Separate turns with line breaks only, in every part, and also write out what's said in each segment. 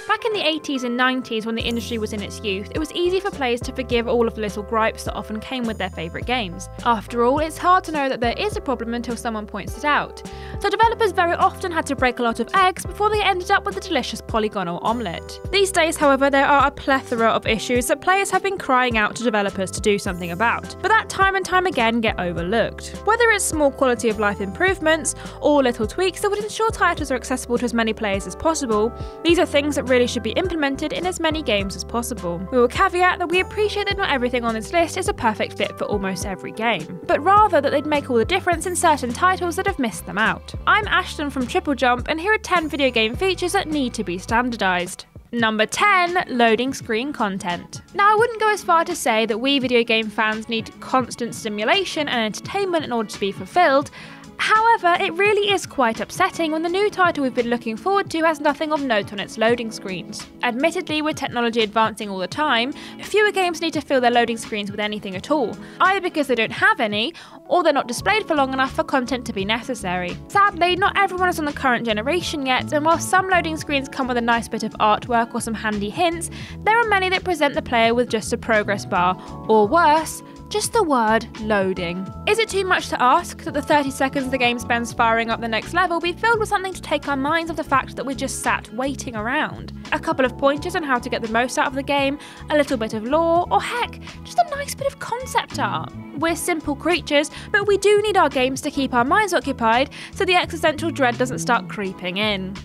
Back in the 80s and 90s, when the industry was in its youth, it was easy for players to forgive all of the little gripes that often came with their favourite games. After all, it's hard to know that there is a problem until someone points it out. So developers very often had to break a lot of eggs before they ended up with a delicious polygonal omelette. These days, however, there are a plethora of issues that players have been crying out to developers to do something about, but that time and time again get overlooked. Whether it's small quality of life improvements or little tweaks that would ensure titles are accessible to as many players as possible, these are things that really should be implemented in as many games as possible. We will caveat that we appreciate that not everything on this list is a perfect fit for almost every game, but rather that they'd make all the difference in certain titles that have missed them out. I'm Ashton from Triple Jump, and here are 10 video game features that need to be standardised. Number 10. Loading screen content. Now, I wouldn't go as far to say that we video game fans need constant stimulation and entertainment in order to be fulfilled. However, it really is quite upsetting when the new title we've been looking forward to has nothing of note on its loading screens. Admittedly, with technology advancing all the time, fewer games need to fill their loading screens with anything at all, either because they don't have any, or they're not displayed for long enough for content to be necessary. Sadly, not everyone is on the current generation yet, and while some loading screens come with a nice bit of artwork or some handy hints, there are many that present the player with just a progress bar, or worse, just the word loading. Is it too much to ask that the 30 seconds the game spends firing up the next level be filled with something to take our minds off the fact that we're just sat waiting around? A couple of pointers on how to get the most out of the game, a little bit of lore, or heck, just a nice bit of concept art. We're simple creatures, but we do need our games to keep our minds occupied so the existential dread doesn't start creeping in.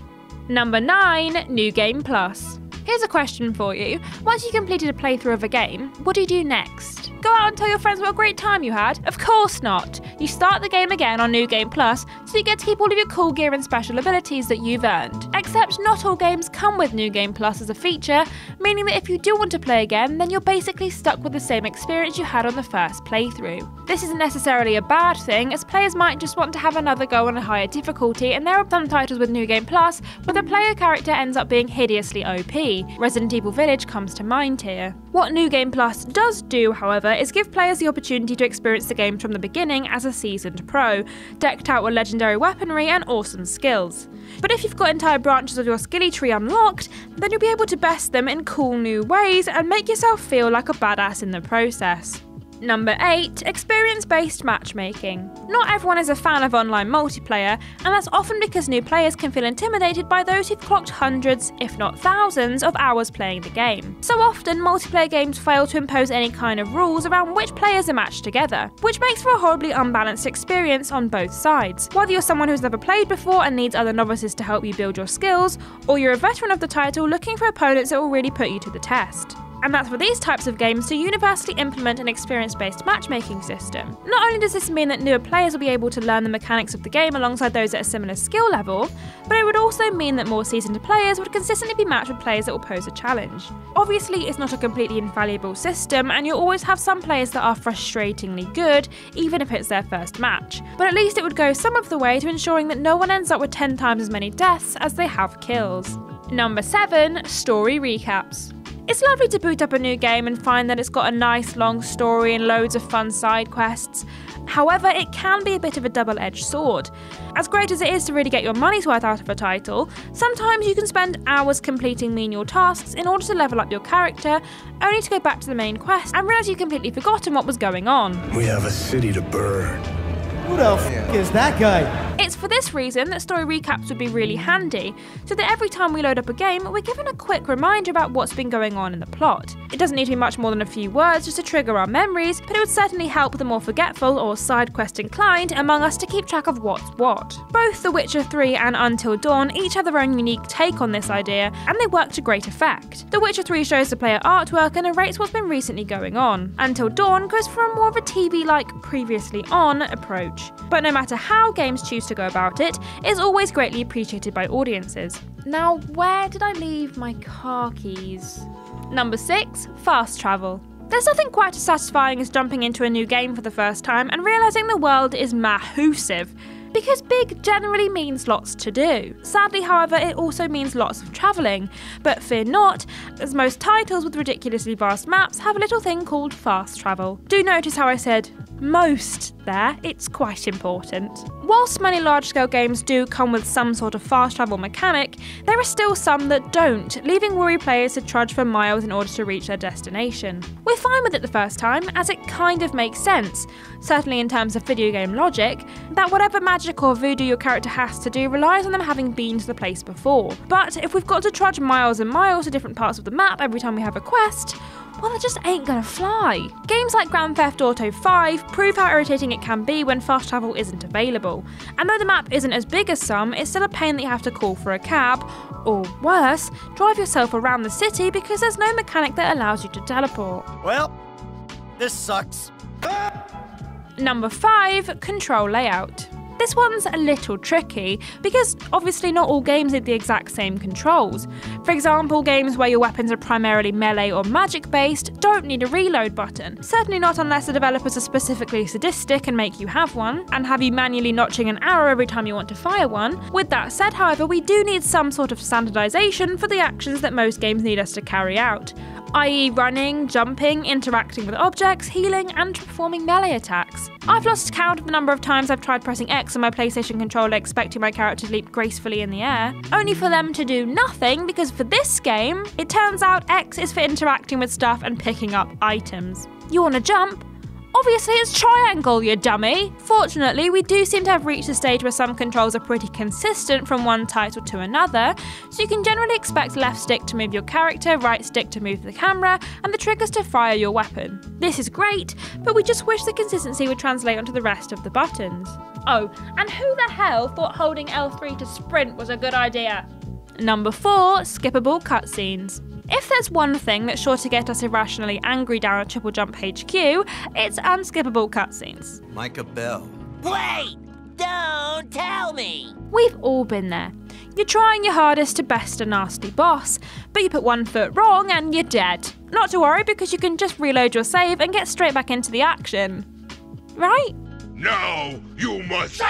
Number 9. New Game Plus. Here's a question for you. Once you completed a playthrough of a game, what do you do next? Go out and tell your friends what a great time you had? Of course not. You start the game again on New Game Plus, so you get to keep all of your cool gear and special abilities that you've earned. Except not all games come with New Game Plus as a feature, meaning that if you do want to play again, then you're basically stuck with the same experience you had on the first playthrough. This isn't necessarily a bad thing, as players might just want to have another go on a higher difficulty, and there are some titles with New Game Plus where the player character ends up being hideously OP. Resident Evil Village comes to mind here. What New Game Plus does do, however, is give players the opportunity to experience the game from the beginning as a seasoned pro, decked out with legendary weaponry and awesome skills. But if you've got entire branches of your skilly tree unlocked, then you'll be able to best them in cool new ways and make yourself feel like a badass in the process. Number 8. Experience-based matchmaking. Not everyone is a fan of online multiplayer, and that's often because new players can feel intimidated by those who've clocked hundreds, if not thousands, of hours playing the game. So often, multiplayer games fail to impose any kind of rules around which players are matched together, which makes for a horribly unbalanced experience on both sides. Whether you're someone who's never played before and needs other novices to help you build your skills, or you're a veteran of the title looking for opponents that will really put you to the test. And that's for these types of games to universally implement an experience-based matchmaking system. Not only does this mean that newer players will be able to learn the mechanics of the game alongside those at a similar skill level, but it would also mean that more seasoned players would consistently be matched with players that will pose a challenge. Obviously, it's not a completely infallible system, and you'll always have some players that are frustratingly good, even if it's their first match. But at least it would go some of the way to ensuring that no one ends up with 10 times as many deaths as they have kills. Number 7. Story recaps. It's lovely to boot up a new game and find that it's got a nice long story and loads of fun side quests. However, it can be a bit of a double-edged sword. As great as it is to really get your money's worth out of a title, sometimes you can spend hours completing menial tasks in order to level up your character, only to go back to the main quest and realise you've completely forgotten what was going on.
We have a city to burn.
Who the f is that guy?
It's for this reason that story recaps would be really handy, so that every time we load up a game, we're given a quick reminder about what's been going on in the plot. It doesn't need to be much more than a few words just to trigger our memories, but it would certainly help the more forgetful or side quest inclined among us to keep track of what's what. Both The Witcher 3 and Until Dawn each have their own unique take on this idea, and they work to great effect. The Witcher 3 shows the player artwork and narrates what's been recently going on. Until Dawn goes for a more of a TV-like previously on approach. But no matter how games choose to go about it, it's always greatly appreciated by audiences. Now, where did I leave my car keys? Number 6. Fast travel. There's nothing quite as satisfying as jumping into a new game for the first time and realising the world is massive. Because big generally means lots to do. Sadly, however, it also means lots of travelling. But fear not, as most titles with ridiculously vast maps have a little thing called fast travel. Do notice how I said most there, it's quite important. Whilst many large-scale games do come with some sort of fast travel mechanic, there are still some that don't, leaving worry players to trudge for miles in order to reach their destination. We're fine with it the first time, as it kind of makes sense, certainly in terms of video game logic, that whatever magic or voodoo your character has to do relies on them having been to the place before. But if we've got to trudge miles and miles to different parts of the map every time we have a quest, well, that just ain't gonna fly. Games like Grand Theft Auto 5 prove how irritating it can be when fast travel isn't available. And though the map isn't as big as some, it's still a pain that you have to call for a cab, or worse, drive yourself around the city because there's no mechanic that allows you to teleport.
Well, this sucks.
Number 5, control layout. This one's a little tricky, because obviously not all games need the exact same controls. For example, games where your weapons are primarily melee or magic based don't need a reload button. Certainly not unless the developers are specifically sadistic and make you have one, and have you manually notching an arrow every time you want to fire one. With that said, however, we do need some sort of standardisation for the actions that most games need us to carry out, i.e. running, jumping, interacting with objects, healing, and performing melee attacks. I've lost count of the number of times I've tried pressing X on my PlayStation controller expecting my character to leap gracefully in the air, only for them to do nothing, because for this game, it turns out X is for interacting with stuff and picking up items. You wanna jump? Obviously it's triangle, you dummy! Fortunately, we do seem to have reached a stage where some controls are pretty consistent from one title to another, so you can generally expect left stick to move your character, right stick to move the camera, and the triggers to fire your weapon. This is great, but we just wish the consistency would translate onto the rest of the buttons. Oh, and who the hell thought holding L3 to sprint was a good idea? Number 4, skippable cutscenes. If there's one thing that's sure to get us irrationally angry down at Triple Jump HQ, it's unskippable cutscenes.
Micah Bell.
Wait! Don't tell me!
We've all been there. You're trying your hardest to best a nasty boss, but you put one foot wrong and you're dead. Not to worry, because you can just reload your save and get straight back into the action. Right?
Now you must.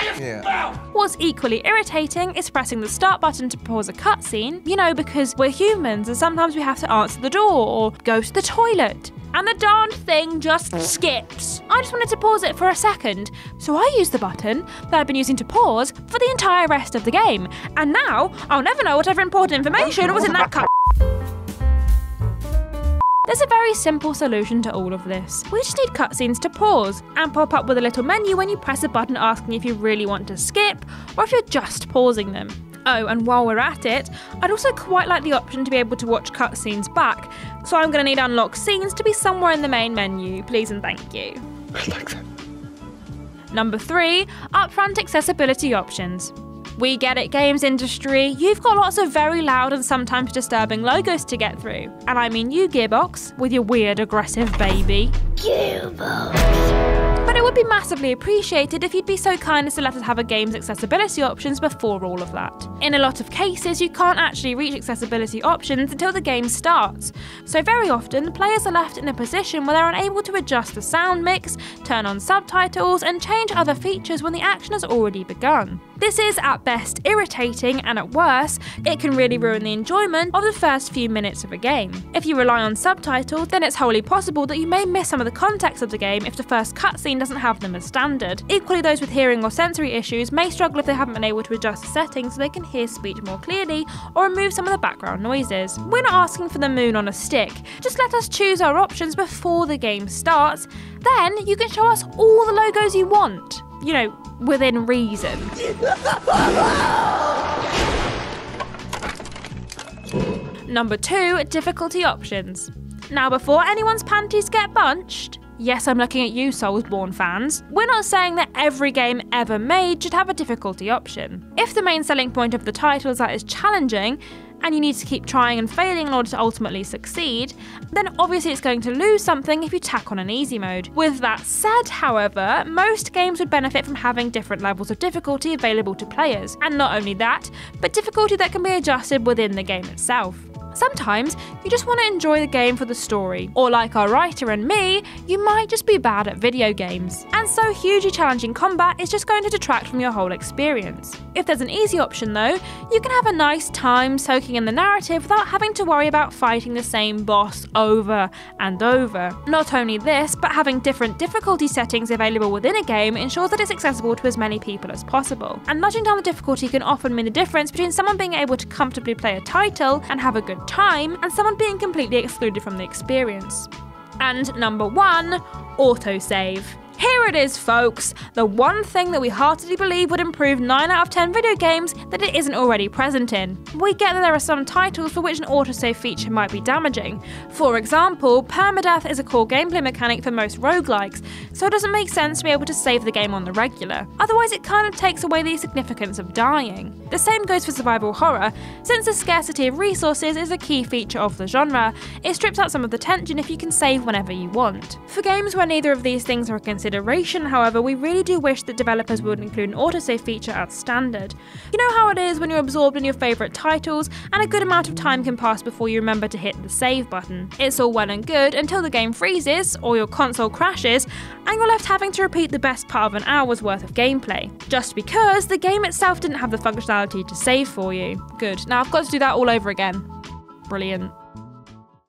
What's equally irritating is pressing the start button to pause a cutscene, because we're humans and sometimes we have to answer the door or go to the toilet. And the darned thing just skips. I just wanted to pause it for a second, so I used the button that I've been using to pause for the entire rest of the game. And now, I'll never know whatever important information was in that cut. There's a very simple solution to all of this. We just need cutscenes to pause and pop up with a little menu when you press a button asking if you really want to skip or if you're just pausing them. Oh, and while we're at it, I'd also quite like the option to be able to watch cutscenes back, so I'm going to need unlocked scenes to be somewhere in the main menu, please and thank you.
I like that.
Number 3, upfront accessibility options. We get it, games industry, you've got lots of very loud and sometimes disturbing logos to get through. And I mean you, Gearbox, with your weird aggressive baby. But it would be massively appreciated if you'd be so kind as to let us have a game's accessibility options before all of that. In a lot of cases, you can't actually reach accessibility options until the game starts, so very often players are left in a position where they're unable to adjust the sound mix, turn on subtitles, and change other features when the action has already begun. This is at best irritating, and at worst, it can really ruin the enjoyment of the first few minutes of a game. If you rely on subtitles, then it's wholly possible that you may miss some of the context of the game if the first cutscene doesn't have them as standard. Equally, those with hearing or sensory issues may struggle if they haven't been able to adjust the settings so they can hear speech more clearly or remove some of the background noises. We're not asking for the moon on a stick, just let us choose our options before the game starts, then you can show us all the logos you want. Within reason. Number 2, difficulty options. Now, before anyone's panties get bunched, yes, I'm looking at you, Soulsborne fans, we're not saying that every game ever made should have a difficulty option. If the main selling point of the title is that it's challenging, and you need to keep trying and failing in order to ultimately succeed, then obviously it's going to lose something if you tack on an easy mode. With that said, however, most games would benefit from having different levels of difficulty available to players, and not only that, but difficulty that can be adjusted within the game itself. Sometimes you just want to enjoy the game for the story, or like our writer and me, you might just be bad at video games. And so hugely challenging combat is just going to detract from your whole experience. If there's an easy option though, you can have a nice time soaking in the narrative without having to worry about fighting the same boss over and over. Not only this, but having different difficulty settings available within a game ensures that it's accessible to as many people as possible. And nudging down the difficulty can often mean the difference between someone being able to comfortably play a title and have a good time, and someone being completely excluded from the experience. And number 1, autosave. Here it is, folks, the one thing that we heartily believe would improve 9 out of 10 video games that it isn't already present in. We get that there are some titles for which an autosave feature might be damaging. For example, permadeath is a core gameplay mechanic for most roguelikes, so it doesn't make sense to be able to save the game on the regular. Otherwise it kind of takes away the significance of dying. The same goes for survival horror. Since the scarcity of resources is a key feature of the genre, it strips out some of the tension if you can save whenever you want. For games where neither of these things are a consideration, however, we really do wish that developers would include an autosave feature as standard. You know how it is when you're absorbed in your favourite titles and a good amount of time can pass before you remember to hit the save button. It's all well and good until the game freezes or your console crashes and you're left having to repeat the best part of an hour's worth of gameplay, just because the game itself didn't have the functionality to save for you. Good, now I've got to do that all over again. Brilliant.